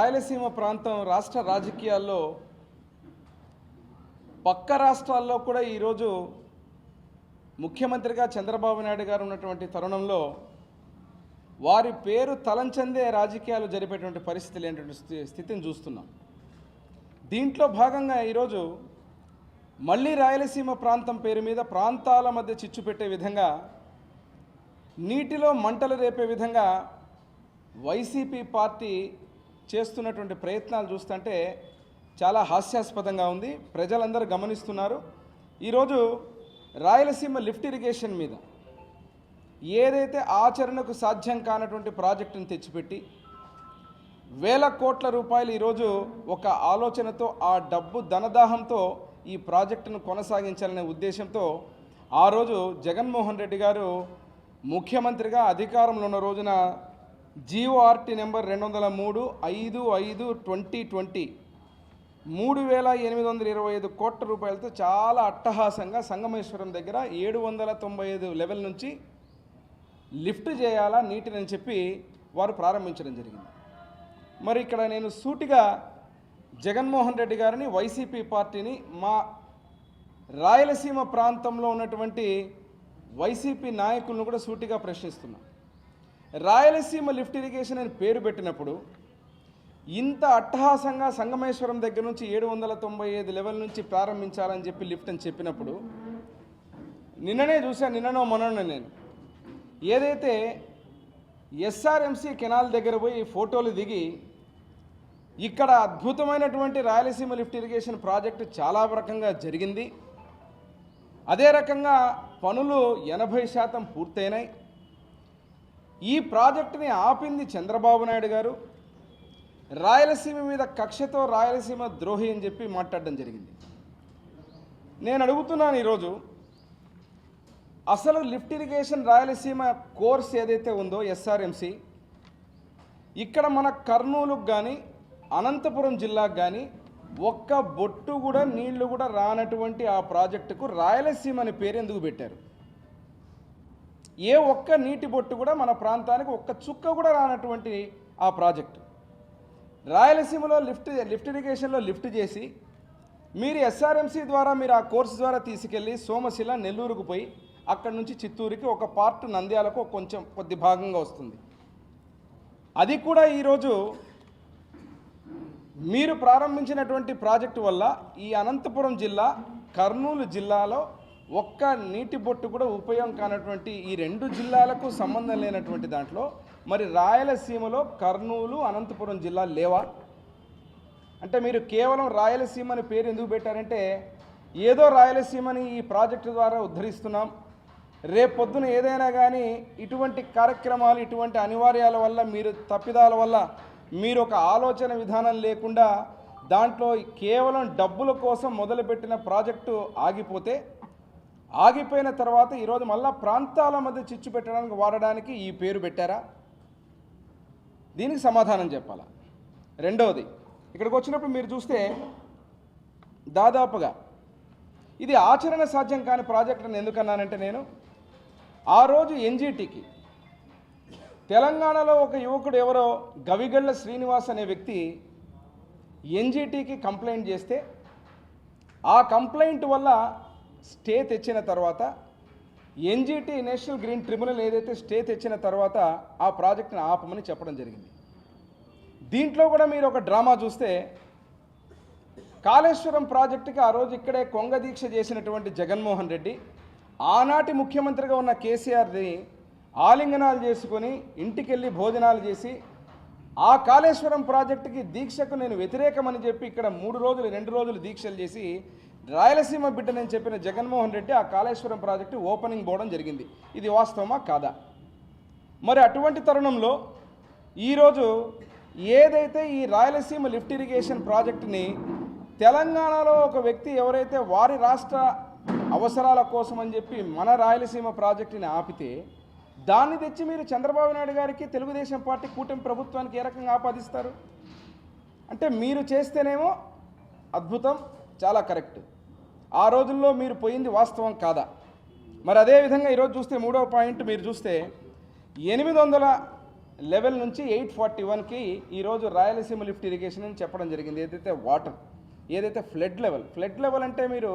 రాయలసీమ ప్రాంతం రాష్ట్ర రాజకీయాల్లో పక్క రాష్ట్రాల్లో కూడా ఈరోజు ముఖ్యమంత్రిగా చంద్రబాబు నాయుడు గారు ఉన్నటువంటి తరుణంలో వారి పేరు తలంచందే రాజకీయాలు జరిపేటువంటి పరిస్థితి లేనటువంటి స్థితిని చూస్తున్నాం. దీంట్లో భాగంగా ఈరోజు మళ్ళీ రాయలసీమ ప్రాంతం పేరు మీద ప్రాంతాల మధ్య చిచ్చు పెట్టే విధంగా, నీటిలో మంటలు రేపే విధంగా వైసీపీ పార్టీ చేస్తున్నటువంటి ప్రయత్నాలు చూస్తుంటే చాలా హాస్యాస్పదంగా ఉంది. ప్రజలందరూ గమనిస్తున్నారు. ఈరోజు రాయలసీమ లిఫ్ట్ ఇరిగేషన్ మీద ఏదైతే ఆచరణకు సాధ్యం కానటువంటి ప్రాజెక్టును తెచ్చిపెట్టి వేల కోట్ల రూపాయలు ఈరోజు ఒక ఆలోచనతో, ఆ డబ్బు ధనదాహంతో ఈ ప్రాజెక్టును కొనసాగించాలనే ఉద్దేశంతో ఆ రోజు జగన్మోహన్ రెడ్డి గారు ముఖ్యమంత్రిగా అధికారంలో ఉన్న రోజున GORT నెంబర్ 203/5/2020 3,825 కోట్ల రూపాయలతో చాలా అట్టహాసంగా సంగమేశ్వరం దగ్గర 795 లెవెల్ నుంచి లిఫ్ట్ చేయాలా నీటిని అని చెప్పి వారు ప్రారంభించడం జరిగింది. మరి ఇక్కడ నేను సూటిగా జగన్మోహన్ రెడ్డి గారిని, వైసీపీ పార్టీని, మా రాయలసీమ ప్రాంతంలో ఉన్నటువంటి వైసీపీ నాయకులను కూడా సూటిగా ప్రశ్నిస్తున్నా. రాయలసీమ లిఫ్ట్ ఇరిగేషన్ అని పేరు పెట్టినప్పుడు ఇంత అట్టహాసంగా సంగమేశ్వరం దగ్గర నుంచి 795 లెవెల్ నుంచి ప్రారంభించాలని చెప్పి లిఫ్ట్ అని చెప్పినప్పుడు నిన్ననే చూశాను, నిన్ననో మొన్న నేను ఏదైతే SRMC కెనాల్ దగ్గర పోయి ఫోటోలు దిగి ఇక్కడ అద్భుతమైనటువంటి రాయలసీమ లిఫ్ట్ ఇరిగేషన్ ప్రాజెక్టు చాలా రకంగా జరిగింది, అదే రకంగా పనులు 80% పూర్తయినాయి, ఈ ప్రాజెక్టుని ఆపింది చంద్రబాబు నాయుడు గారు, రాయలసీమ మీద కక్షతో రాయలసీమ ద్రోహి అని చెప్పి మాట్లాడడం జరిగింది. నేను అడుగుతున్నాను ఈరోజు, అసలు లిఫ్ట్ ఇరిగేషన్ రాయలసీమ కోర్స్ ఏదైతే ఉందో SRMC, ఇక్కడ మన కర్నూలుకు కానీ అనంతపురం జిల్లాకు కానీ ఒక్క బొట్టు కూడా నీళ్లు కూడా రానటువంటి ఆ ప్రాజెక్టుకు రాయలసీమ అనే పేరు ఎందుకు పెట్టారు? ఏ ఒక్క నీటి బొట్టు కూడా మన ప్రాంతానికి ఒక్క చుక్క కూడా రానటువంటి ఆ ప్రాజెక్టు రాయలసీమలో లిఫ్ట్ ఇరిగేషన్లో లిఫ్ట్ చేసి మీరు SRMC ద్వారా మీరు ఆ కోర్సు ద్వారా తీసుకెళ్ళి సోమశిల, నెల్లూరుకు పోయి అక్కడి నుంచి చిత్తూరుకి ఒక పార్ట్, నంద్యాలకు కొద్ది భాగంగా వస్తుంది. అది కూడా ఈరోజు మీరు ప్రారంభించినటువంటి ప్రాజెక్టు వల్ల ఈ అనంతపురం జిల్లా, కర్నూలు జిల్లాలో ఒక్క నీటి బొట్టు కూడా ఉపయోగం కానటువంటి ఈ 2 జిల్లాలకు సంబంధం లేనటువంటి దాంట్లో మరి రాయలసీమలో కర్నూలు, అనంతపురం జిల్లా లేవా? అంటే మీరు కేవలం రాయలసీమ అని పేరు ఎందుకు పెట్టారంటే ఏదో రాయలసీమని ఈ ప్రాజెక్టు ద్వారా ఉద్ధరిస్తున్నాం, రేపొద్దున ఏదైనా కానీ ఇటువంటి కార్యక్రమాలు, ఇటువంటి అనివార్యాల వల్ల, మీరు తప్పిదాల వల్ల మీరు ఒక ఆలోచన విధానం లేకుండా దాంట్లో కేవలం డబ్బుల కోసం మొదలుపెట్టిన ప్రాజెక్టు ఆగిపోయిన తర్వాత ఈరోజు మళ్ళా ప్రాంతాల మధ్య చిచ్చు పెట్టడానికి వాడడానికి ఈ పేరు పెట్టారా? దీనికి సమాధానం చెప్పాలా. రెండవది, ఇక్కడికి వచ్చినప్పుడు మీరు చూస్తే దాదాపుగా ఇది ఆచరణ సాధ్యం కాని ప్రాజెక్ట్ అని ఎందుకన్నానంటే, నేను ఆ రోజు NGTకి తెలంగాణలో ఒక యువకుడు ఎవరో గవిగళ్ళ శ్రీనివాస్ అనే వ్యక్తి NGTకి కంప్లైంట్ చేస్తే ఆ కంప్లైంట్ వల్ల స్టే తెచ్చిన తర్వాత NGT నేషనల్ గ్రీన్ ట్రిబ్యునల్ ఏదైతే స్టే తెచ్చిన తర్వాత ఆ ప్రాజెక్టును ఆపమని చెప్పడం జరిగింది. దీంట్లో కూడా మీరు ఒక డ్రామా చూస్తే కాళేశ్వరం ప్రాజెక్టుకి ఆ రోజు ఇక్కడే కొంగ దీక్ష చేసినటువంటి జగన్మోహన్ రెడ్డి ఆనాటి ముఖ్యమంత్రిగా ఉన్న కేసీఆర్ని ఆలింగనాలు చేసుకొని ఇంటికెళ్ళి భోజనాలు చేసి ఆ కాళేశ్వరం ప్రాజెక్టుకి దీక్షకు నేను వ్యతిరేకమని చెప్పి ఇక్కడ 2 రోజులు దీక్షలు చేసి రాయలసీమ బిడ్డనని చెప్పిన జగన్మోహన్ రెడ్డి ఆ కాళేశ్వరం ప్రాజెక్టు ఓపెనింగ్ పోవడం జరిగింది. ఇది వాస్తవమా కాదా? మరి అటువంటి తరుణంలో ఈరోజు ఏదైతే ఈ రాయలసీమ లిఫ్ట్ ఇరిగేషన్ ప్రాజెక్టుని తెలంగాణలో ఒక వ్యక్తి ఎవరైతే వారి రాష్ట్ర అవసరాల కోసం అని చెప్పి మన రాయలసీమ ప్రాజెక్టుని ఆపితే దాన్ని తెచ్చి మీరు చంద్రబాబు నాయుడు గారికి, తెలుగుదేశం పార్టీ కూటమి ప్రభుత్వానికి ఏ రకంగా ఆపాదిస్తారు? అంటే మీరు చేస్తేనేమో అద్భుతం, చాలా కరెక్ట్, ఆ రోజుల్లో మీరు పోయింది వాస్తవం కాదా? మరి అదేవిధంగా ఈరోజు చూస్తే 3వ పాయింట్ మీరు చూస్తే లెవెల్ నుంచి 841కి ఈరోజు రాయలసీమ లిఫ్ట్ ఇరిగేషన్ అని చెప్పడం జరిగింది. ఏదైతే వాటర్, ఏదైతే ఫ్లడ్ లెవెల్ అంటే మీరు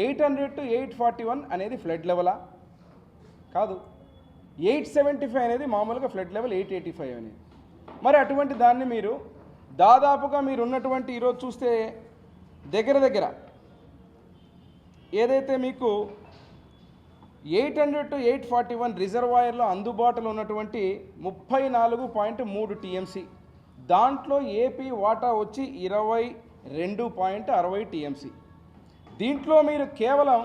800 to 841 అనేది ఫ్లడ్ లెవెలా? కాదు. 875 అనేది మామూలుగా ఫ్లడ్ లెవెల్, 885 అనేది. మరి అటువంటి దాన్ని మీరు దాదాపుగా మీరు ఉన్నటువంటి ఈరోజు చూస్తే దగ్గర ఏదైతే మీకు 800 to 841 రిజర్వాయర్లో అందుబాటులో ఉన్నటువంటి 34.3 టీఎంసీ, దాంట్లో ఏపీ వాటా వచ్చి 22.60 టీఎంసీ. దీంట్లో మీరు కేవలం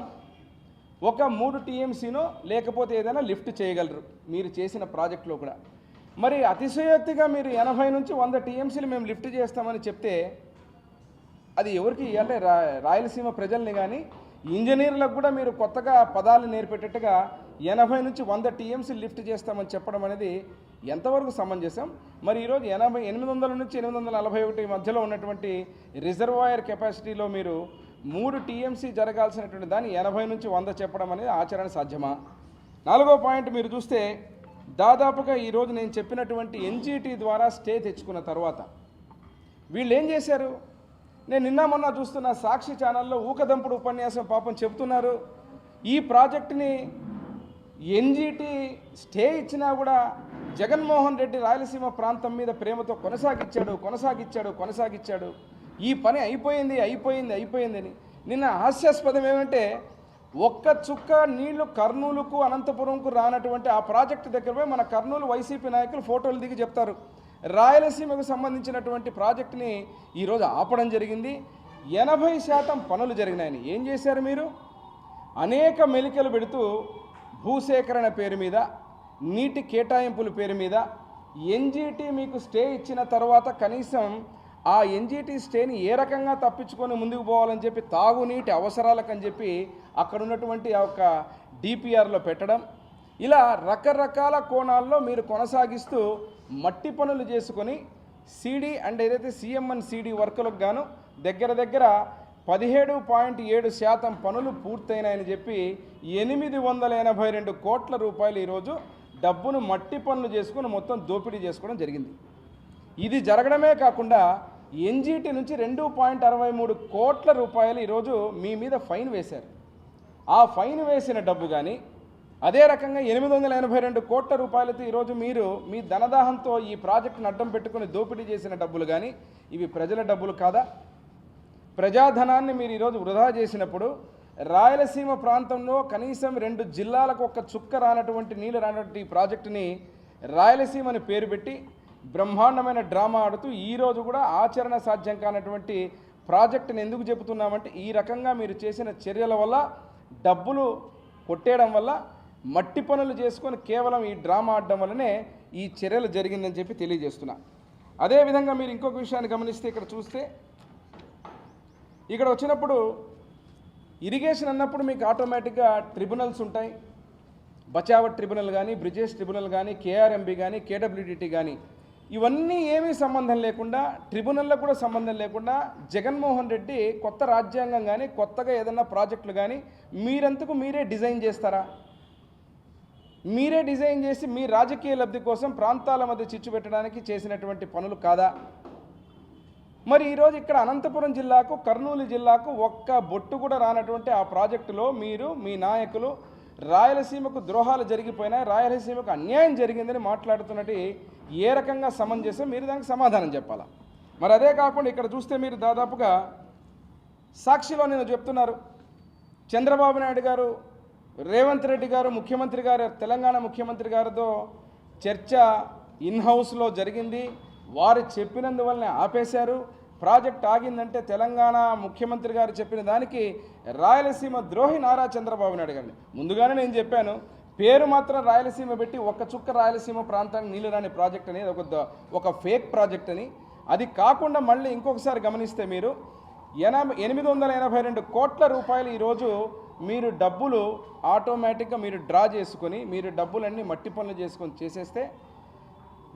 ఒక 3 టీఎంసీనో లేకపోతే ఏదైనా లిఫ్ట్ చేయగలరు మీరు చేసిన ప్రాజెక్టులో కూడా. మరి అతిశయోక్తిగా మీరు 80 నుంచి 100 టీఎంసీలు మేము లిఫ్ట్ చేస్తామని చెప్తే అది ఎవరికి, అంటే రాయలసీమ ప్రజల్ని కానీ ఇంజనీర్లకు కూడా మీరు కొత్తగా పదాలు నేర్పేటట్టుగా 80 నుంచి 100 టీఎంసీలు లిఫ్ట్ చేస్తామని చెప్పడం అనేది ఎంతవరకు సమంజసం? మరి ఈరోజు 800 నుంచి 841 మధ్యలో ఉన్నటువంటి రిజర్వాయర్ కెపాసిటీలో మీరు 3 టీఎంసీ జరగాల్సినటువంటి దాన్ని 80 నుంచి 100 చెప్పడం అనేది ఆచరణ సాధ్యమా? 4వ పాయింట్ మీరు చూస్తే దాదాపుగా ఈరోజు నేను చెప్పినటువంటి ఎన్జీటీ ద్వారా స్టే తెచ్చుకున్న తర్వాత వీళ్ళు ఏం చేశారు? నేను నిన్న మొన్న చూస్తున్న సాక్షి ఛానల్లో ఊకదంపుడు ఉపన్యాసం పాపం చెప్తున్నారు. ఈ ప్రాజెక్టుని ఎన్జీటీ స్టే ఇచ్చినా కూడా జగన్మోహన్ రెడ్డి రాయలసీమ ప్రాంతం మీద ప్రేమతో కొనసాగించాడు. ఈ పని అయిపోయిందని. నిన్న హాస్యాస్పదం ఏమంటే ఒక్క చుక్క నీళ్లు కర్నూలుకు అనంతపురంకు రానటువంటి ఆ ప్రాజెక్టు దగ్గర పోయి మన కర్నూలు వైసీపీ నాయకులు ఫోటోలు దిగి చెప్తారు రాయలసీమకు సంబంధించినటువంటి ప్రాజెక్టుని ఈరోజు ఆపడం జరిగింది. 80% పనులు జరిగినాయని ఏం చేశారు మీరు? అనేక మెలికలు పెడుతూ భూసేకరణ పేరు మీద, నీటి కేటాయింపుల పేరు మీద ఎన్జీటీ మీకు స్టే ఇచ్చిన తర్వాత కనీసం ఆ ఎన్జీటీ స్టేని ఏ రకంగా తప్పించుకొని ముందుకు పోవాలని చెప్పి తాగునీటి అవసరాలకని చెప్పి అక్కడ ఉన్నటువంటి ఆ యొక్క డిపిఆర్లో పెట్టడం, ఇలా రకరకాల కోణాల్లో మీరు కొనసాగిస్తూ మట్టి పనులు చేసుకొని సీడీ అండ్ ఏదైతే సిఎంఎన్ సీడీ వర్కులకు గాను దగ్గర 17.7% పనులు పూర్తయినాయని చెప్పి 882 కోట్ల రూపాయలు ఈరోజు డబ్బును మట్టి పనులు చేసుకుని మొత్తం దోపిడీ చేసుకోవడం జరిగింది. ఇది జరగడమే కాకుండా ఎన్జీటీ నుంచి 2.63 కోట్ల రూపాయలు ఈరోజు మీ మీద ఫైన్ వేశారు. ఆ ఫైన్ వేసిన డబ్బు కానీ అదే రకంగా 882 కోట్ల రూపాయలతో ఈరోజు మీరు మీ ధనదాహంతో ఈ ప్రాజెక్టును అడ్డం పెట్టుకుని దోపిడీ చేసిన డబ్బులు కానీ ఇవి ప్రజల డబ్బులు కాదా? ప్రజాధనాన్ని మీరు ఈరోజు వృధా చేసినప్పుడు రాయలసీమ ప్రాంతంలో కనీసం 2 జిల్లాలకు ఒక చుక్క రానటువంటి నీళ్ళు రానటువంటి ఈ ప్రాజెక్టుని రాయలసీమని పేరు పెట్టి బ్రహ్మాండమైన డ్రామా ఆడుతూ ఈరోజు కూడా ఆచరణ సాధ్యం కానటువంటి ప్రాజెక్టుని ఎందుకు చెబుతున్నామంటే ఈ రకంగా మీరు చేసిన చర్యల వల్ల, డబ్బులు కొట్టేయడం వల్ల, మట్టి పనులు చేసుకొని కేవలం ఈ డ్రామా ఆడడం వల్లనే ఈ చర్యలు జరిగిందని చెప్పి తెలియజేస్తున్నా. అదేవిధంగా మీరు ఇంకొక విషయాన్ని గమనిస్తే ఇక్కడ చూస్తే ఇక్కడ వచ్చినప్పుడు ఇరిగేషన్ అన్నప్పుడు మీకు ఆటోమేటిక్గా ట్రిబ్యునల్స్ ఉంటాయి. బచావట్ ట్రిబ్యునల్ కానీ, బ్రిజేష్ ట్రిబ్యునల్ కానీ, కేఆర్ఎంబి కానీ, కేడబ్ల్యూడిటి కానీ ఇవన్నీ ఏమీ సంబంధం లేకుండా, ట్రిబ్యునల్లో కూడా సంబంధం లేకుండా జగన్మోహన్ రెడ్డి కొత్త రాజ్యాంగం కానీ కొత్తగా ఏదన్నా ప్రాజెక్టులు కానీ మీరంతకు మీరే డిజైన్ చేస్తారా? మీరే డిజైన్ చేసి మీ రాజకీయ లబ్ధి కోసం ప్రాంతాల మధ్య చిచ్చు పెట్టడానికి చేసినటువంటి పనులు కాదా? మరి ఈరోజు ఇక్కడ అనంతపురం జిల్లాకు, కర్నూలు జిల్లాకు ఒక్క బొట్టు కూడా రానటువంటి ఆ ప్రాజెక్టులో మీరు, మీ నాయకులు రాయలసీమకు ద్రోహాలు జరిగిపోయినాయి, రాయలసీమకు అన్యాయం జరిగిందని మాట్లాడుతున్నట్టు ఏ రకంగా సమంజసం? మీరు దానికి సమాధానం చెప్పాలా? మరి అదే కాకుండా ఇక్కడ చూస్తే మీరు దాదాపుగా సాక్షిలో నేను చెప్తున్నారు చంద్రబాబు నాయుడు గారు, రేవంత్ రెడ్డి గారు, ముఖ్యమంత్రి గారు, తెలంగాణ ముఖ్యమంత్రి గారితో చర్చ ఇన్హౌస్లో జరిగింది. వారు చెప్పినందువల్లనే ఆపేశారు. ప్రాజెక్ట్ ఆగిందంటే తెలంగాణ ముఖ్యమంత్రి గారు చెప్పిన దానికి రాయలసీమ ద్రోహి నారా చంద్రబాబు నాయుడు గారిని ముందుగానే నేను చెప్పాను. పేరు మాత్రం రాయలసీమ పెట్టి ఒక్క చుక్క రాయలసీమ ప్రాంతానికి నీళ్ళు రాని ప్రాజెక్ట్ అనేది ఒక ఫేక్ ప్రాజెక్ట్ అని. అది కాకుండా మళ్ళీ ఇంకొకసారి గమనిస్తే మీరు 882 కోట్ల రూపాయలు ఈరోజు మీరు డబ్బులు ఆటోమేటిక్గా మీరు డ్రా చేసుకొని మీరు డబ్బులన్నీ మట్టి పనులు చేసుకొని చేసేస్తే,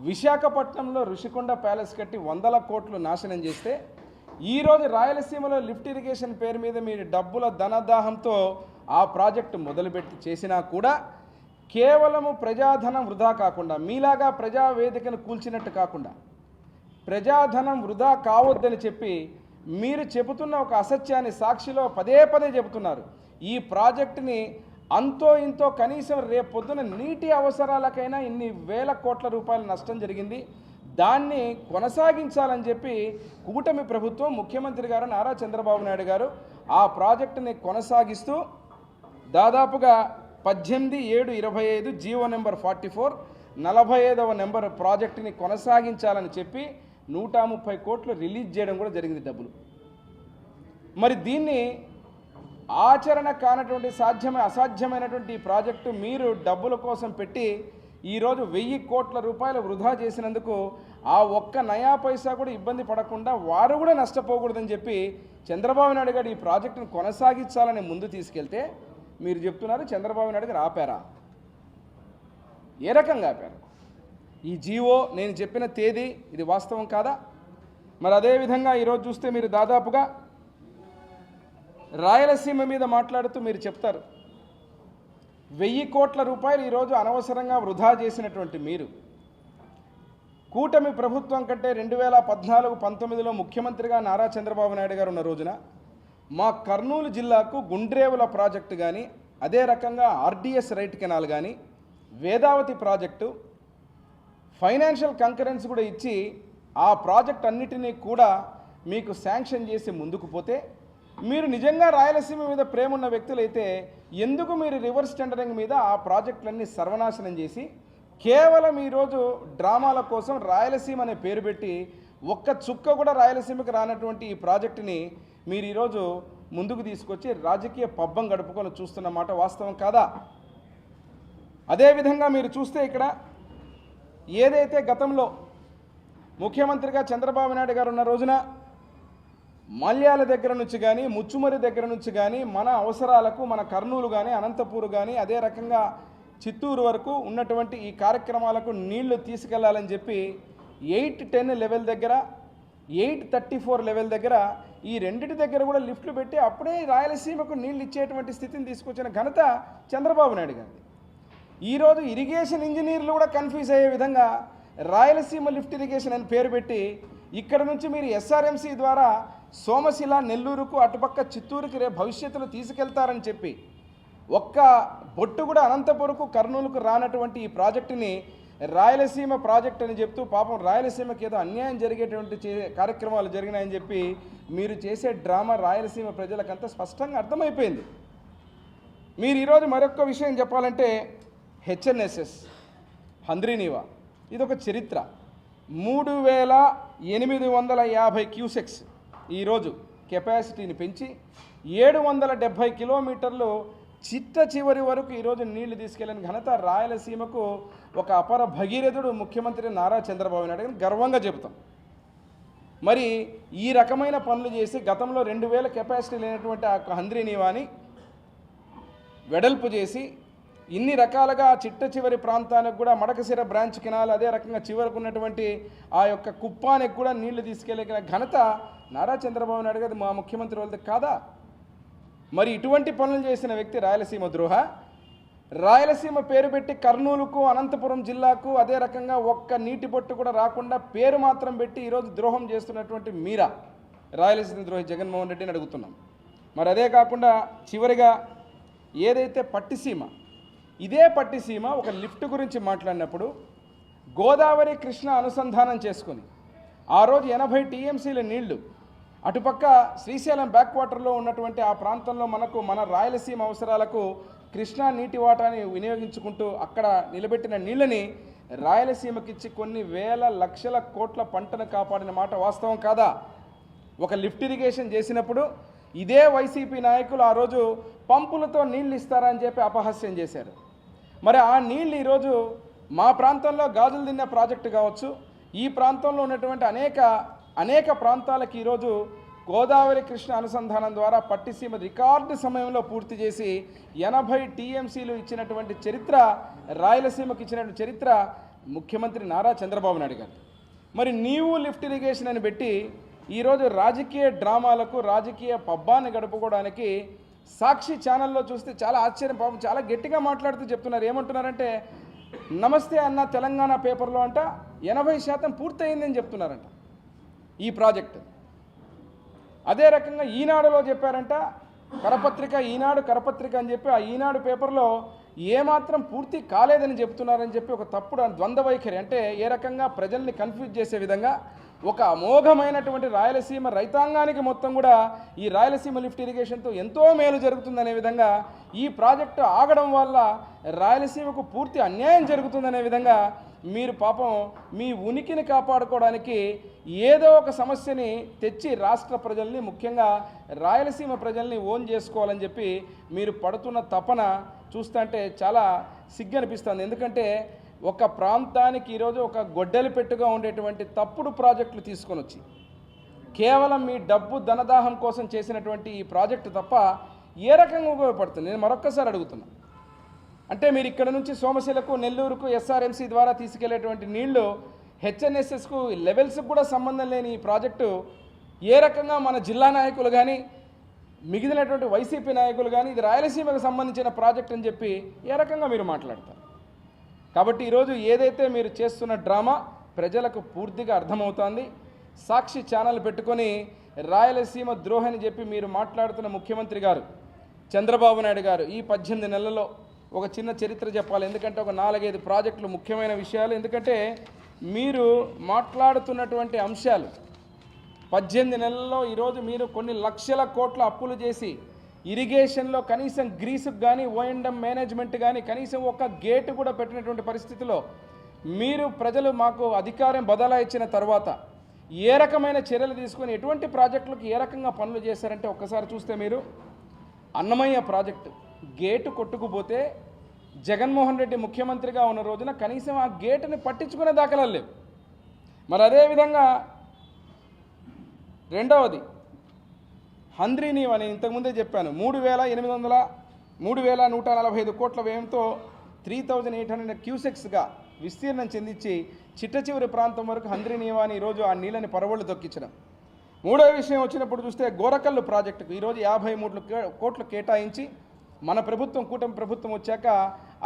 విశాఖపట్నంలో ఋషికొండ ప్యాలెస్ కట్టి 100 కోట్లు నాశనం చేస్తే, ఈరోజు రాయలసీమలో లిఫ్ట్ ఇరిగేషన్ పేరు మీద మీరు డబ్బుల ధనదాహంతో ఆ ప్రాజెక్టు మొదలుపెట్టి చేసినా కూడా కేవలము ప్రజాధనం వృధా కాకుండా, మీలాగా ప్రజావేదికను కూల్చినట్టు కాకుండా, ప్రజాధనం వృధా కావద్దని చెప్పి మీరు చెబుతున్న ఒక అసత్యాన్ని సాక్షిలో పదే పదే చెబుతున్నారు. ఈ ప్రాజెక్టుని అంతో ఇంతో కనీసం రేపు పొద్దున నీటి అవసరాలకైనా ఇన్ని వేల కోట్ల రూపాయల నష్టం జరిగింది, దాన్ని కొనసాగించాలని చెప్పి కూటమి ప్రభుత్వం, ముఖ్యమంత్రి గారు నారా చంద్రబాబు నాయుడు గారు ఆ ప్రాజెక్టుని కొనసాగిస్తూ దాదాపుగా 18/7/25 జీవో నెంబర్ 44 45వ నెంబర్ ప్రాజెక్టుని కొనసాగించాలని చెప్పి 130 కోట్లు రిలీజ్ చేయడం కూడా జరిగింది డబ్బులు. మరి దీన్ని ఆచరణ కానటువంటి అసాధ్యమైనటువంటి ఈ ప్రాజెక్టు మీరు డబ్బుల కోసం పెట్టి ఈరోజు 1000 కోట్ల రూపాయలు వృధా చేసినందుకు ఆ ఒక్క నయా పైసా కూడా ఇబ్బంది పడకుండా వారు కూడా నష్టపోకూడదని చెప్పి చంద్రబాబు నాయుడు గారు ఈ ప్రాజెక్టును కొనసాగించాలని ముందు తీసుకెళ్తే మీరు చెప్తున్నారు చంద్రబాబు నాయుడు గారు ఆపారా? ఏ రకంగా ఆపారు? ఈ జీవో నేను చెప్పిన తేదీ ఇది వాస్తవం కాదా? మరి అదేవిధంగా ఈరోజు చూస్తే మీరు దాదాపుగా రాయలసీమ మీద మాట్లాడుతూ మీరు చెప్తారు 1000 కోట్ల రూపాయలు ఈరోజు అనవసరంగా వృధా చేసినటువంటి మీరు కూటమి ప్రభుత్వం కంటే 2014-19లో ముఖ్యమంత్రిగా నారా చంద్రబాబు నాయుడు గారు ఉన్న రోజున మా కర్నూలు జిల్లాకు గుండ్రేవుల ప్రాజెక్టు కానీ, అదే రకంగా ఆర్డీఎస్ రైట్ కెనాల్ కానీ, వేదావతి ప్రాజెక్టు ఫైనాన్షియల్ కంకరెన్స్ కూడా ఇచ్చి ఆ ప్రాజెక్ట్ అన్నిటినీ కూడా మీకు శాంక్షన్ చేసి ముందుకు పోతే, మీరు నిజంగా రాయలసీమ మీద ప్రేమ ఉన్న వ్యక్తులైతే ఎందుకు మీరు రివర్స్ టెండరింగ్ మీద ఆ ప్రాజెక్టులన్నీ సర్వనాశనం చేసి కేవలం ఈరోజు డ్రామాల కోసం రాయలసీమ అనే పేరు పెట్టి ఒక్క చుక్క కూడా రాయలసీమకు రానటువంటి ఈ ప్రాజెక్టుని మీరు ఈరోజు ముందుకు తీసుకొచ్చి రాజకీయ పబ్బం గడుపుకొని చూస్తున్న మాట వాస్తవం కాదా? అదేవిధంగా మీరు చూస్తే ఇక్కడ ఏదైతే గతంలో ముఖ్యమంత్రిగా చంద్రబాబు నాయుడు గారు ఉన్న రోజున మల్యాల దగ్గర నుంచి కానీ, ముచ్చుమరి దగ్గర నుంచి కానీ, మన అవసరాలకు మన కర్నూలు కానీ, అనంతపూర్ కానీ, అదే రకంగా చిత్తూరు వరకు ఉన్నటువంటి ఈ కార్యక్రమాలకు నీళ్లు తీసుకెళ్లాలని చెప్పి 810 లెవెల్ దగ్గర, 834 లెవెల్ దగ్గర ఈ రెండింటి దగ్గర కూడా లిఫ్ట్లు పెట్టి అప్పుడే రాయలసీమకు నీళ్ళు ఇచ్చేటువంటి స్థితిని తీసుకొచ్చిన ఘనత చంద్రబాబు నాయుడు గారిది. ఈరోజు ఇరిగేషన్ ఇంజనీర్లు కూడా కన్ఫ్యూజ్ అయ్యే విధంగా రాయలసీమ లిఫ్ట్ ఇరిగేషన్ అని పేరు పెట్టి ఇక్కడ నుంచి మీరు ఎస్ఆర్ఎంసీ ద్వారా సోమశిల, నెల్లూరుకు, అటుపక్క చిత్తూరుకి రేపు భవిష్యత్తులో తీసుకెళ్తారని చెప్పి ఒక్క బొట్టు కూడా అనంతపురకు, కర్నూలుకు రానటువంటి ఈ ప్రాజెక్టుని రాయలసీమ ప్రాజెక్ట్ అని చెప్తూ పాపం రాయలసీమకి ఏదో అన్యాయం జరిగేటువంటి కార్యక్రమాలు జరిగినాయని చెప్పి మీరు చేసే డ్రామా రాయలసీమ ప్రజలకంతా స్పష్టంగా అర్థమైపోయింది. మీరు ఈరోజు మరొక విషయం చెప్పాలంటే హెచ్ఎన్ఎస్ఎస్ హంద్రీనీవా ఇదొక చరిత్ర. 3850 క్యూసెక్స్ ఈరోజు కెపాసిటీని పెంచి 770 కిలోమీటర్లు చిట్ట చివరి వరకు ఈరోజు నీళ్లు తీసుకెళ్లిన ఘనత రాయలసీమకు ఒక అపర భగీరథుడు ముఖ్యమంత్రి నారా చంద్రబాబు నాయుడు గారిని గర్వంగా చెబుతాం. మరి ఈ రకమైన పనులు చేసి గతంలో 2000 కెపాసిటీ లేనటువంటి ఆ హంద్రీనీవాని వెడల్పు చేసి ఇన్ని రకాలుగా చిట్ట చివరి ప్రాంతానికి కూడా మడకశిర బ్రాంచ్ కెనాల్, అదే రకంగా చివరకు ఉన్నటువంటి ఆ యొక్క కుప్పానికి కూడా నీళ్లు తీసుకెళ్ళిన ఘనత నారా చంద్రబాబు నాయుడు గారు మా ముఖ్యమంత్రి వాళ్ళది కాదా? మరి ఇటువంటి పనులు చేసిన వ్యక్తి రాయలసీమ ద్రోహ. రాయలసీమ పేరు పెట్టి కర్నూలుకు, అనంతపురం జిల్లాకు అదే రకంగా ఒక్క నీటి బొట్టు కూడా రాకుండా పేరు మాత్రం పెట్టి ఈరోజు ద్రోహం చేస్తున్నటువంటి మీరా రాయలసీమ ద్రోహి జగన్మోహన్ రెడ్డిని అడుగుతున్నాం. మరి అదే కాకుండా చివరిగా ఏదైతే పట్టిసీమ, ఇదే పట్టిసీమ ఒక లిఫ్ట్ గురించి మాట్లాడినప్పుడు గోదావరి కృష్ణ అనుసంధానం చేసుకొని ఆ రోజు 80 టీఎంసీల నీళ్లు అటుపక్క శ్రీశైలం బ్యాక్ వాటర్లో ఉన్నటువంటి ఆ ప్రాంతంలో మన రాయలసీమ అవసరాలకు కృష్ణా నీటి వాటాని వినియోగించుకుంటూ అక్కడ నిలబెట్టిన నీళ్ళని రాయలసీమకిచ్చి కొన్ని వేల లక్షల కోట్ల పంటను కాపాడిన మాట వాస్తవం కాదా? ఒక లిఫ్ట్ ఇరిగేషన్ చేసినప్పుడు ఇదే వైసీపీ నాయకులు ఆ రోజు పంపులతో నీళ్ళు ఇస్తారని చెప్పి అపహాస్యం చేశారు. మరి ఆ నీళ్ళు ఈరోజు మా ప్రాంతంలో గాజులు తిన్న ప్రాజెక్టు కావచ్చు, ఈ ప్రాంతంలో ఉన్నటువంటి అనేక ప్రాంతాలకు ఈరోజు గోదావరి కృష్ణ అనుసంధానం ద్వారా పట్టిసీమ రికార్డు సమయంలో పూర్తి చేసి 80 టీఎంసీలు ఇచ్చినటువంటి చరిత్ర, రాయలసీమకు ఇచ్చినటువంటి చరిత్ర ముఖ్యమంత్రి నారా చంద్రబాబు నాయుడు గారు. మరి నీవు లిఫ్ట్ ఇరిగేషన్ అని పెట్టి ఈరోజు రాజకీయ డ్రామాలకు, రాజకీయ పబ్బాన్ని గడుపుకోవడానికి సాక్షి ఛానల్లో చూస్తే చాలా ఆశ్చర్యం, పాపం చాలా గట్టిగా మాట్లాడుతూ చెప్తున్నారు. ఏమంటున్నారంటే, నమస్తే అన్న తెలంగాణ పేపర్లో అంట 80% పూర్తయిందని చెప్తున్నారంట ఈ ప్రాజెక్టు. అదే రకంగా ఈనాడులో చెప్పారంట, ఈనాడు కరపత్రిక అని చెప్పి ఆ ఈనాడు పేపర్లో ఏమాత్రం పూర్తి కాలేదని చెప్తున్నారని చెప్పి ఒక తప్పుడు ద్వంద్వ వైఖరి, అంటే ఏ రకంగా ప్రజల్ని కన్ఫ్యూజ్ చేసే విధంగా ఒక అమోఘమైనటువంటి రాయలసీమ రైతాంగానికి మొత్తం కూడా ఈ రాయలసీమ లిఫ్ట్ ఇరిగేషన్తో ఎంతో మేలు జరుగుతుందనే విధంగా, ఈ ప్రాజెక్టు ఆగడం వల్ల రాయలసీమకు పూర్తి అన్యాయం జరుగుతుందనే విధంగా మీరు పాపం మీ ఉనికిని కాపాడుకోవడానికి ఏదో ఒక సమస్యని తెచ్చి రాష్ట్ర ప్రజల్ని, ముఖ్యంగా రాయలసీమ ప్రజల్ని ఓన్ చేసుకోవాలని చెప్పి మీరు పడుతున్న తపన చూస్తుంటే చాలా సిగ్గు అనిపిస్తుంది. ఎందుకంటే ఒక ప్రాంతానికి ఈరోజు ఒక గొడ్డలి పెట్టుగా ఉండేటువంటి తప్పుడు ప్రాజెక్టులు తీసుకొని వచ్చి కేవలం మీ డబ్బు ధనదాహం కోసం చేసినటువంటి ఈ ప్రాజెక్టు తప్ప ఏ రకంగా ఉపయోగపడుతుంది? నేను మరొక్కసారి అడుగుతున్నా. అంటే మీరు ఇక్కడ నుంచి సోమశిలకు, నెల్లూరుకు ఎస్ఆర్ఎంసీ ద్వారా తీసుకెళ్లేటువంటి నీళ్లు హెచ్ఎన్ఎస్ఎస్కు లెవెల్స్కి కూడా సంబంధం లేని ఈ ప్రాజెక్టు ఏ రకంగా మన జిల్లా నాయకులు కానీ మిగిలినటువంటి వైసీపీ నాయకులు కానీ ఇది రాయలసీమకు సంబంధించిన ప్రాజెక్ట్ అని చెప్పి ఏ రకంగా మీరు మాట్లాడతారు? కాబట్టి ఈరోజు ఏదైతే మీరు చేస్తున్న డ్రామా ప్రజలకు పూర్తిగా అర్థమవుతోంది. సాక్షి ఛానల్ పెట్టుకొని రాయలసీమ ద్రోహని చెప్పి మీరు మాట్లాడుతున్న ముఖ్యమంత్రి గారు చంద్రబాబు నాయుడు గారు ఈ 18 నెలల్లో ఒక చిన్న చరిత్ర చెప్పాలి. ఎందుకంటే ఒక 4-5 ప్రాజెక్టులు ముఖ్యమైన విషయాలు. ఎందుకంటే మీరు మాట్లాడుతున్నటువంటి అంశాలు 18 నెలల్లో ఈరోజు మీరు కొన్ని లక్షల కోట్ల అప్పులు చేసి ఇరిగేషన్లో కనీసం గ్రీసుకు కానీ ఓఎండ్ఎం మేనేజ్మెంట్ కానీ కనీసం ఒక గేటు కూడా పెట్టినటువంటి పరిస్థితిలో మీరు ప్రజలు మాకు అధికారం బదలా ఇచ్చిన తర్వాత ఏ రకమైన చర్యలు తీసుకొని ఎటువంటి ప్రాజెక్టులకు ఏ రకంగా పనులు చేశారంటే ఒక్కసారి చూస్తే మీరు అన్నమయ్య ప్రాజెక్టు గేటు కొట్టుకుపోతే జగన్మోహన్ రెడ్డి ముఖ్యమంత్రిగా ఉన్న రోజున కనీసం ఆ గేటుని పట్టించుకునే దాఖలాలు లేవు. మరి అదేవిధంగా రెండవది హంద్రీనీవ్ అని ఇంతకుముందే చెప్పాను, 3,145 కోట్ల వ్యయంతో 3,800 క్యూసెక్స్గా విస్తీర్ణం చెందించి చిట్ట చివరి ప్రాంతం వరకు హంద్రీనీవ్ అని ఈరోజు ఆ నీళ్ళని పరవళ్ళు తొక్కించడం. మూడో విషయం వచ్చినప్పుడు చూస్తే గోరకల్లు ప్రాజెక్టుకు ఈరోజు 53 కోట్లు కేటాయించి మన ప్రభుత్వం, కూటమి ప్రభుత్వం వచ్చాక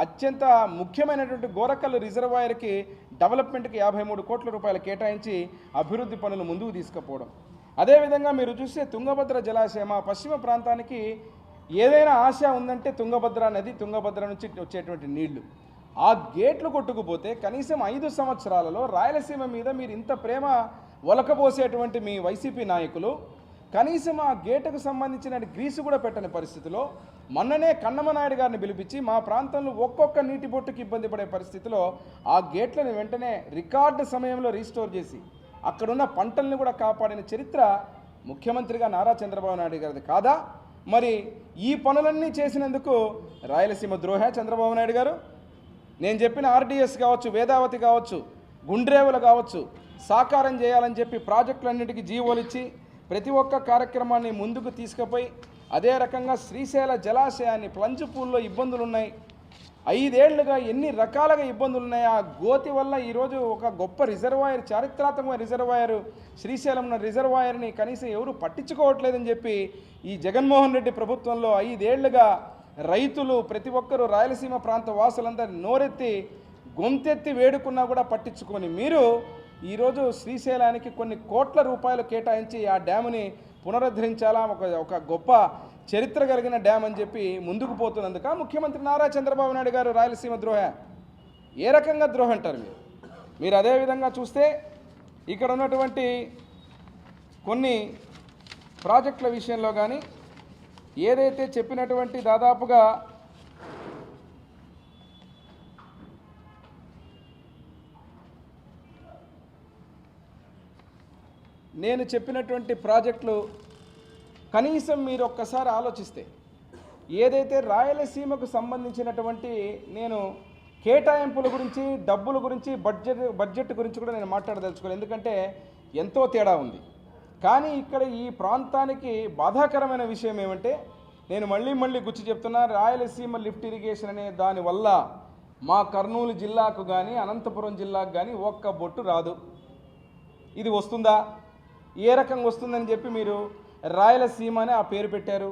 అత్యంత ముఖ్యమైనటువంటి గోరకల్లు రిజర్వాయర్కి డెవలప్మెంట్కి 53 కోట్ల రూపాయలు కేటాయించి అభివృద్ధి పనులు ముందుకు తీసుకుపోవడం. అదేవిధంగా మీరు చూస్తే తుంగభద్ర జలాశయం పశ్చిమ ప్రాంతానికి ఏదైనా ఆశ ఉందంటే తుంగభద్ర నది, తుంగభద్ర నుంచి వచ్చేటువంటి నీళ్లు ఆ గేట్లు కొట్టుకుపోతే కనీసం 5 సంవత్సరాలలో రాయలసీమ మీద మీరు ఇంత ప్రేమ ఒలకబోసేటువంటి మీ వైసీపీ నాయకులు కనీసం ఆ గేటుకు సంబంధించిన గ్రీసు కూడా పెట్టని పరిస్థితిలో మొన్ననే కన్నమనాయుడు గారిని పిలిపించి మా ప్రాంతంలో ఒక్కొక్క నీటి బొట్టుకి ఇబ్బంది పడే పరిస్థితిలో ఆ గేట్లను వెంటనే రికార్డు సమయంలో రీస్టోర్ చేసి అక్కడున్న పంటల్ని కూడా కాపాడిన చరిత్ర ముఖ్యమంత్రిగా నారా చంద్రబాబు నాయుడు గారిది కాదా? మరి ఈ పనులన్నీ చేసినందుకు రాయలసీమ ద్రోహ చంద్రబాబు నాయుడు గారు? నేను చెప్పిన ఆర్డీఎస్ కావచ్చు, వేదావతి కావచ్చు, గుండ్రేవులు కావచ్చు సాకారం చేయాలని చెప్పి ప్రాజెక్టులన్నిటికీ జీవోలు ఇచ్చి ప్రతి ఒక్క కార్యక్రమాన్ని ముందుకు తీసుకుపోయి అదే రకంగా శ్రీశైల జలాశయాన్ని ప్లంజ్ పూల్లో ఇబ్బందులు ఉన్నాయి, 5 ఏళ్లుగా ఎన్ని రకాలుగా ఇబ్బందులు ఉన్నాయి. ఆ గోతి వల్ల ఈరోజు ఒక గొప్ప రిజర్వాయర్, చారిత్రాత్మక రిజర్వాయర్ శ్రీశైలం ఉన్న రిజర్వాయర్ని కనీసం ఎవరు పట్టించుకోవట్లేదని చెప్పి ఈ జగన్మోహన్ రెడ్డి ప్రభుత్వంలో 5 ఏళ్లుగా రైతులు ప్రతి ఒక్కరూ రాయలసీమ ప్రాంత వాసులందరూ నోరెత్తి గొంతెత్తి వేడుకున్నా కూడా పట్టించుకొని మీరు ఈరోజు శ్రీశైలానికి కొన్ని కోట్ల రూపాయలు కేటాయించి ఆ డ్యాముని పునరుద్ధరించాలా, ఒక గొప్ప చరిత్ర కలిగిన డ్యామ్ అని చెప్పి ముందుకు పోతున్నందుక ముఖ్యమంత్రి నారా చంద్రబాబు నాయుడు గారు రాయలసీమ ద్రోహ? ఏ రకంగా ద్రోహ అంటారు మీరు? అదేవిధంగా చూస్తే ఇక్కడ ఉన్నటువంటి కొన్ని ప్రాజెక్టుల విషయంలో కానీ ఏదైతే చెప్పినటువంటి దాదాపుగా నేను చెప్పినటువంటి ప్రాజెక్టులు కనీసం మీరు ఒక్కసారి ఆలోచిస్తే ఏదైతే రాయలసీమకు సంబంధించినటువంటి నేను కేటాయింపుల గురించి, డబ్బుల గురించి, బడ్జెట్ గురించి కూడా నేను మాట్లాడదలుచుకోలేదు. ఎందుకంటే ఎంతో తేడా ఉంది. కానీ ఇక్కడ ఈ ప్రాంతానికి బాధాకరమైన విషయం ఏమంటే నేను మళ్ళీ గుర్తు చెప్తున్నా, రాయలసీమ లిఫ్ట్ ఇరిగేషన్ అనే దానివల్ల మా కర్నూలు జిల్లాకు కానీ అనంతపురం జిల్లాకు కానీ ఒక్క బొట్టు రాదు. ఇది వస్తుందా? ఏ రకంగా వస్తుందని చెప్పి మీరు రాయలసీమ అని ఆ పేరు పెట్టారు.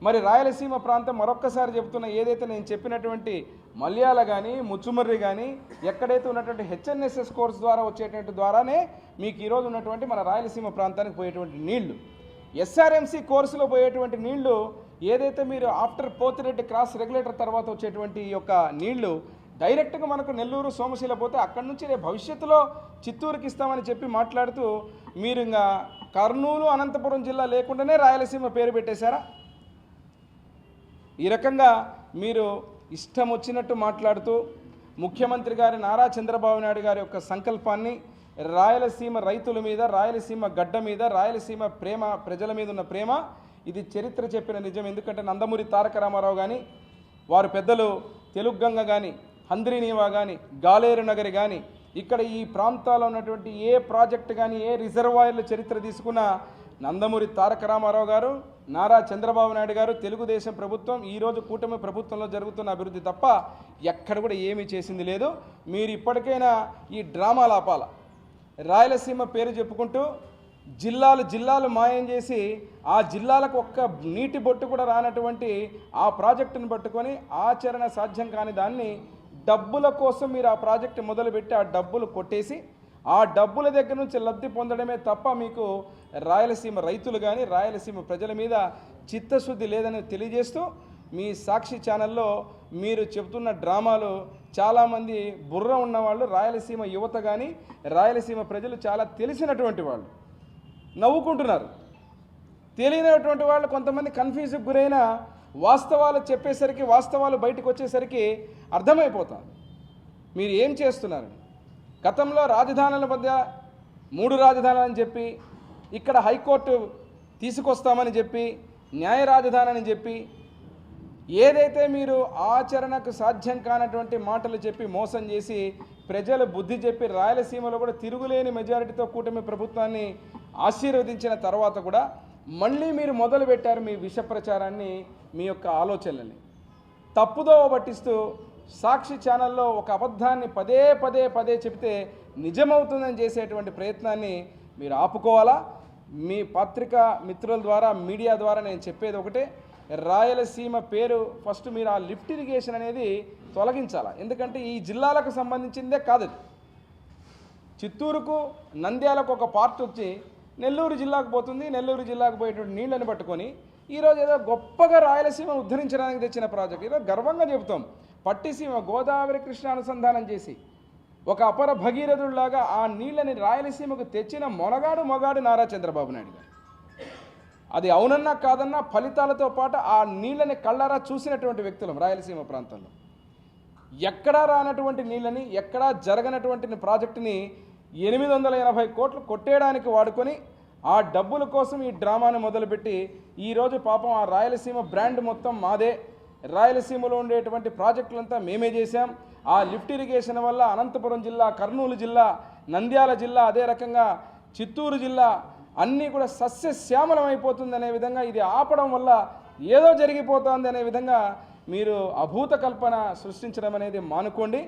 మరి రాయలసీమ ప్రాంతం మరొక్కసారి చెబుతున్న ఏదైతే నేను చెప్పినటువంటి మల్యాల కానీ ముచ్చుమర్రి కానీ ఎక్కడైతే ఉన్నటువంటి హెచ్ఎన్ఎస్ఎస్ కోర్స్ ద్వారా వచ్చేటువంటి ద్వారానే మీకు ఈరోజు ఉన్నటువంటి మన రాయలసీమ ప్రాంతానికి పోయేటువంటి నీళ్లు, ఎస్ఆర్ఎంసీ కోర్సులో పోయేటువంటి నీళ్లు ఏదైతే మీరు ఆఫ్టర్ పోతిరెడ్డి క్రాస్ రెగ్యులేటర్ తర్వాత వచ్చేటువంటి ఈ యొక్క నీళ్లు డైరెక్ట్గా మనకు నెల్లూరు సోమశీల పోతే అక్కడి నుంచి రేపు భవిష్యత్తులో చిత్తూరుకి ఇస్తామని చెప్పి మాట్లాడుతూ మీరు ఇంకా కర్నూలు అనంతపురం జిల్లా లేకుండానే రాయలసీమ పేరు పెట్టేశారా? ఈ రకంగా మీరు ఇష్టం వచ్చినట్టు మాట్లాడుతూ ముఖ్యమంత్రి గారి నారా చంద్రబాబు నాయుడు గారి యొక్క సంకల్పాన్ని రాయలసీమ రైతుల మీద, రాయలసీమ గడ్డ మీద, రాయలసీమ ప్రేమ, ప్రజల మీద ఉన్న ప్రేమ ఇది చరిత్ర చెప్పిన నిజం. ఎందుకంటే నందమూరి తారక రామారావు కానీ, వారు పెద్దలు తెలుగుగంగ కానీ, హంద్రీనీవా కానీ, గాలేరు నగరి కానీ, ఇక్కడ ఈ ప్రాంతాల్లో ఉన్నటువంటి ఏ ప్రాజెక్టు కానీ, ఏ రిజర్వాయర్ల చరిత్ర తీసుకున్నా నందమూరి తారక రామారావు గారు, నారా చంద్రబాబు నాయుడు గారు, తెలుగుదేశం ప్రభుత్వం, ఈరోజు కూటమి ప్రభుత్వంలో జరుగుతున్న అభివృద్ధి తప్ప ఎక్కడ కూడా ఏమీ చేసింది లేదు. మీరు ఇప్పటికైనా ఈ డ్రామాలు ఆపాల. రాయలసీమ పేరు చెప్పుకుంటూ జిల్లాలు మాయం చేసి ఆ జిల్లాలకు ఒక్క నీటి బొట్టు కూడా రానటువంటి ఆ ప్రాజెక్టును పట్టుకొని ఆచరణ సాధ్యం కాని దాన్ని డబ్బుల కోసం మీరు ఆ ప్రాజెక్టు మొదలుపెట్టి ఆ డబ్బులు కొట్టేసి ఆ డబ్బుల దగ్గర నుంచి లబ్ధి పొందడమే తప్ప మీకు రాయలసీమ రైతులు కానీ, రాయలసీమ ప్రజల మీద చిత్తశుద్ధి లేదని తెలియజేస్తూ మీ సాక్షి ఛానల్లో మీరు చెబుతున్న డ్రామాలు చాలామంది బుర్ర ఉన్నవాళ్ళు, రాయలసీమ యువత కానీ, రాయలసీమ ప్రజలు చాలా తెలిసినటువంటి వాళ్ళు నవ్వుకుంటున్నారు. తెలియనటువంటి వాళ్ళు కొంతమంది కన్ఫ్యూజ్కి గురైన వాస్తవాలు చెప్పేసరికి, వాస్తవాలు బయటకు వచ్చేసరికి అర్థమైపోతాం మీరు ఏం చేస్తున్నారు. గతంలో రాజధానుల మధ్య 3 రాజధానులని చెప్పి, ఇక్కడ హైకోర్టు తీసుకొస్తామని చెప్పి, న్యాయ రాజధాని అని చెప్పి, ఏదైతే మీరు ఆచరణకు సాధ్యం కానటువంటి మాటలు చెప్పి మోసం చేసి ప్రజలు బుద్ధి చెప్పి రాయలసీమలో కూడా తిరుగులేని మెజారిటీతో కూటమి ప్రభుత్వాన్ని ఆశీర్వదించిన తర్వాత కూడా మళ్ళీ మీరు మొదలుపెట్టారు మీ విష ప్రచారాన్ని, మీ యొక్క ఆలోచనలని తప్పుదోవ పట్టిస్తూ సాక్షి ఛానల్లో ఒక అబద్ధాన్ని పదే చెబితే నిజమవుతుందని చేసేటువంటి ప్రయత్నాన్ని మీరు ఆపుకోవాలా. మీ పత్రికా మిత్రుల ద్వారా, మీడియా ద్వారా నేను చెప్పేది ఒకటే, రాయలసీమ పేరు ఫస్ట్ మీరు ఆ లిఫ్ట్ ఇరిగేషన్ అనేది తొలగించాలా. ఎందుకంటే ఈ జిల్లాలకు సంబంధించిందే కాదు. చిత్తూరుకు, నంద్యాలకు ఒక పార్ట్ వచ్చి నెల్లూరు జిల్లాకు పోతుంది. నెల్లూరు జిల్లాకు పోయేటువంటి నీళ్ళని పట్టుకొని ఈరోజు ఏదో గొప్పగా రాయలసీమను ఉద్ధరించడానికి తెచ్చిన ప్రాజెక్ట్. ఈరోజు గర్వంగా చెబుతాం, పట్టిసీమ గోదావరి కృష్ణ అనుసంధానం చేసి ఒక అపర భగీరథుడిలాగా ఆ నీళ్ళని రాయలసీమకు తెచ్చిన మొగాడు నారా చంద్రబాబు నాయుడు గారు. అది అవునన్నా కాదన్నా ఫలితాలతో పాటు ఆ నీళ్ళని కళ్ళారా చూసినటువంటి వ్యక్తులం. రాయలసీమ ప్రాంతంలో ఎక్కడా రానటువంటి నీళ్ళని, ఎక్కడా జరగనటువంటి ప్రాజెక్టుని 880 కోట్లు కొట్టేయడానికి వాడుకొని ఆ డబ్బుల కోసం ఈ డ్రామాను మొదలుపెట్టి ఈరోజు పాపం ఆ రాయలసీమ బ్రాండ్ మొత్తం మాదే, రాయలసీమలో ఉండేటువంటి ప్రాజెక్టులంతా మేమే చేశాం, ఆ లిఫ్ట్ ఇరిగేషన్ వల్ల అనంతపురం జిల్లా, కర్నూలు జిల్లా, నంద్యాల జిల్లా, అదే రకంగా చిత్తూరు జిల్లా అన్నీ కూడా సస్యశ్యామలం అయిపోతుందనే విధంగా, ఇది ఆపడం వల్ల ఏదో జరిగిపోతుంది అనే విధంగా మీరు అభూత కల్పన సృష్టించడం అనేది మానుకోండి.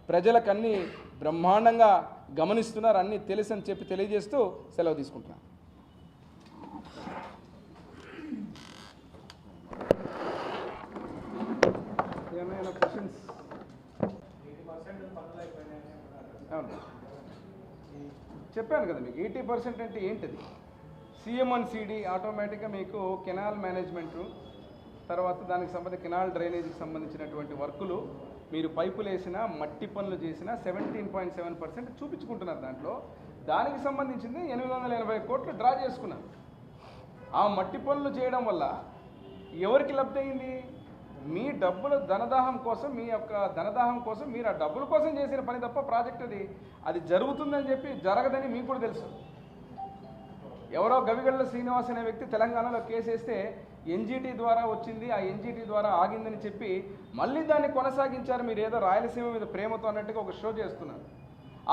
ప్రజలకు అన్నీ బ్రహ్మాండంగా గమనిస్తున్నారు, అన్నీ తెలుసని చెప్పి తెలియజేస్తూ సెలవు తీసుకుంటున్నాను. చెప్పాను కదా మీకు 80% అంటే ఏంటిది. CM1CD ఆటోమేటిక్గా మీకు కెనాల్ మేనేజ్మెంటు, తర్వాత దానికి సంబంధించి కెనాల్ డ్రైనేజీకి సంబంధించినటువంటి వర్కులు, మీరు పైపులు వేసినా, మట్టి పనులు చేసినా 17.7% చూపించుకుంటున్నారు. దానికి సంబంధించింది 880 కోట్లు డ్రా చేసుకున్నారు. ఆ మట్టి పనులు చేయడం వల్ల ఎవరికి లబ్ధి అయింది? మీ డబ్బుల ధనదాహం కోసం, మీ యొక్క ధనదాహం కోసం మీరు ఆ డబ్బుల కోసం చేసిన పని తప్ప ప్రాజెక్ట్ అది జరుగుతుందని చెప్పి జరగదని మీకు కూడా తెలుసు. ఎవరో గవిగళ్ళ శ్రీనివాస్ అనే వ్యక్తి తెలంగాణలో కేసు వేస్తే NGT ద్వారా వచ్చింది, ఆ NGT ద్వారా ఆగిందని చెప్పి మళ్ళీ దాన్ని కొనసాగించారు. మీరు ఏదో రాయలసీమ మీద ప్రేమతో అన్నట్టుగా ఒక షో చేస్తున్నారు.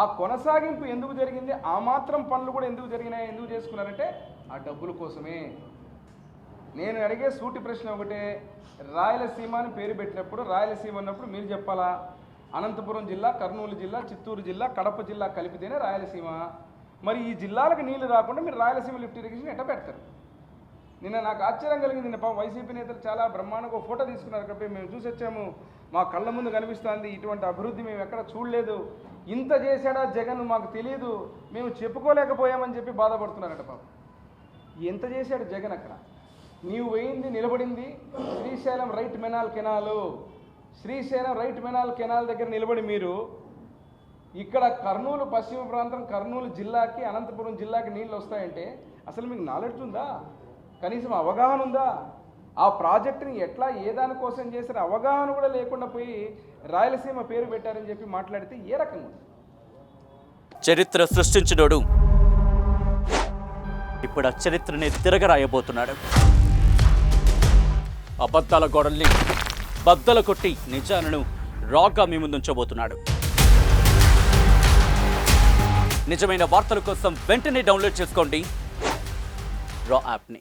ఆ కొనసాగింపు ఎందుకు జరిగింది? ఆ మాత్రం పనులు కూడా ఎందుకు జరిగినాయి, ఎందుకు చేసుకున్నారంటే ఆ డబ్బుల కోసమే. నేను అడిగే సూటి ప్రశ్న ఒకటే, రాయలసీమ అని పేరు పెట్టినప్పుడు, రాయలసీమ అన్నప్పుడు మీరు చెప్పాలా, అనంతపురం జిల్లా, కర్నూలు జిల్లా, చిత్తూరు జిల్లా, కడప జిల్లా కలిపితేనే రాయలసీమ. మరి ఈ జిల్లాలకు నీళ్లు రాకుండా మీరు రాయలసీమ లిఫ్ట్ ఇరిగేషన్ ఎట్లా పెడతారు? నిన్న నాకు ఆశ్చర్యం కలిగింది. నిన్న పాపం వైసీపీ నేతలు చాలా బ్రహ్మాండంగా ఒక ఫోటో తీసుకున్నారు కాబట్టి మేము చూసి వచ్చాము, మా కళ్ళ ముందు కనిపిస్తుంది, ఇటువంటి అభివృద్ధి మేము ఎక్కడ చూడలేదు, ఇంత చేశాడా జగన్ మాకు తెలియదు, మేము చెప్పుకోలేకపోయామని చెప్పి బాధపడుతున్నారట పాపం. ఎంత చేశాడు జగన్ అక్కడ? నీవు వేయింది నిలబడింది Srisailam right main canal. Srisailam right main canal దగ్గర నిలబడి మీరు ఇక్కడ కర్నూలు పశ్చిమ ప్రాంతం కర్నూలు జిల్లాకి అనంతపురం జిల్లాకి నీళ్ళు వస్తాయంటే అసలు మీకు నాలెడ్జ్ ఉందా? కనీసం అవగాహన ఉందా? ఆ ప్రాజెక్టుని ఎట్లా ఏ దానికోసం చేసిన అవగాహన కూడా లేకుండా పోయి రాయలసీమ పేరు పెట్టారని చెప్పి మాట్లాడితే ఏ రకంగా? చరిత్ర సృష్టించినోడు ఇప్పుడు ఆ చరిత్రని తిరగరాయబోతున్నాడు. అబద్ధాల గోడల్ని బద్దలు కొట్టి నిజాలను రాగా మీ ముందుంచబోతున్నాడు. నిజమైన వార్తల కోసం వెంటనే డౌన్లోడ్ చేసుకోండి రా యాప్ని.